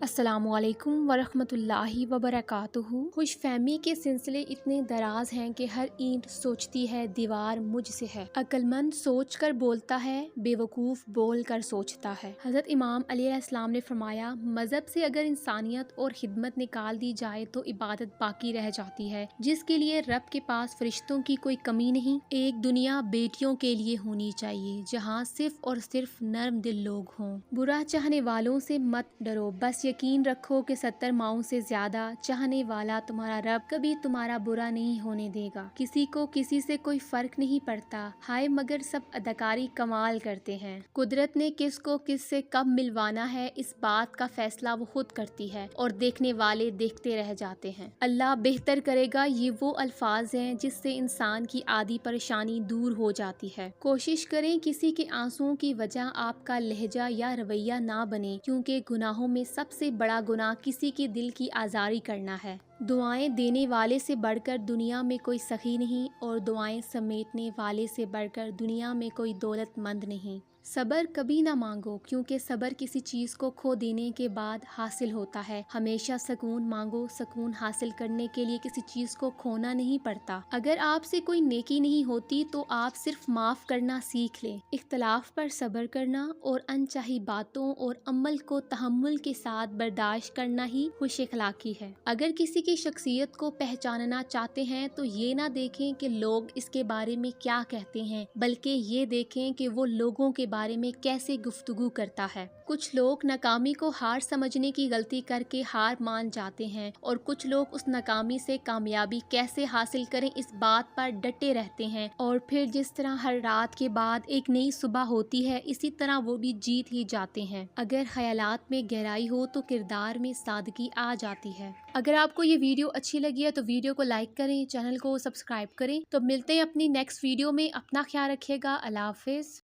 السلام علیکم ورحمۃ اللہ وبرکاتہ۔ خوش فہمی کے سلسلے اتنے دراز ہیں کہ ہر اینٹ سوچتی ہے دیوار مجھ سے ہے۔ عقل مند سوچ کر بولتا ہے، بے وقوف بول کر سوچتا ہے۔ حضرت امام علیہ السلام نے فرمایا، مذہب سے اگر انسانیت اور خدمت نکال دی جائے تو عبادت باقی رہ جاتی ہے، جس کے لیے رب کے پاس فرشتوں کی کوئی کمی نہیں۔ ایک دنیا بیٹیوں کے لیے ہونی چاہیے جہاں صرف اور صرف نرم دل لوگ ہوں۔ برا چاہنے والوں سے مت ڈرو، بس یقین رکھو کہ 70 ماؤں سے زیادہ چاہنے والا تمہارا رب کبھی تمہارا برا نہیں ہونے دے گا۔ کسی کو کسی سے کوئی فرق نہیں پڑتا، ہائے مگر سب اداکاری کمال کرتے ہیں۔ قدرت نے کس کو کس سے کب ملوانا ہے، اس بات کا فیصلہ وہ خود کرتی ہے اور دیکھنے والے دیکھتے رہ جاتے ہیں۔ اللہ بہتر کرے گا، یہ وہ الفاظ ہیں جس سے انسان کی آدھی پریشانی دور ہو جاتی ہے۔ کوشش کریں کسی کے آنسوؤں کی وجہ آپ کا لہجہ یا رویہ نہ بنے، کیونکہ گناہوں میں سب سے بڑا گناہ کسی کے دل کی آزاری کرنا ہے۔ دعائیں دینے والے سے بڑھ کر دنیا میں کوئی سخی نہیں، اور دعائیں سمیٹنے والے سے بڑھ کر دنیا میں کوئی دولت مند نہیں۔ صبر کبھی نہ مانگو، کیونکہ صبر کسی چیز کو کھو دینے کے بعد حاصل ہوتا ہے۔ ہمیشہ سکون مانگو، سکون حاصل کرنے کے لیے کسی چیز کو کھونا نہیں پڑتا۔ اگر آپ سے کوئی نیکی نہیں ہوتی تو آپ صرف معاف کرنا سیکھ لیں۔ اختلاف پر صبر کرنا اور انچاہی باتوں اور عمل کو تحمل کے ساتھ برداشت کرنا ہی خوش اخلاقی ہے۔ اگر کسی کی شخصیت کو پہچاننا چاہتے ہیں تو یہ نہ دیکھیں کہ لوگ اس کے بارے میں کیا کہتے ہیں، بلکہ یہ دیکھیں کہ وہ لوگوں کے بارے میں کیسے گفتگو کرتا ہے۔ کچھ لوگ ناکامی کو ہار سمجھنے کی غلطی کر کے ہار مان جاتے ہیں، اور کچھ لوگ اس ناکامی سے کامیابی کیسے حاصل کریں اس بات پر ڈٹے رہتے ہیں، اور پھر جس طرح ہر رات کے بعد ایک نئی صبح ہوتی ہے، اسی طرح وہ بھی جیت ہی جاتے ہیں۔ اگر خیالات میں گہرائی ہو تو کردار میں سادگی آ جاتی ہے۔ اگر آپ کو یہ ویڈیو اچھی لگی ہے تو ویڈیو کو لائک کریں، چینل کو سبسکرائب کریں۔ تو ملتے ہیں اپنی نیکسٹ ویڈیو میں، اپنا خیال رکھیے گا، اللہ حافظ۔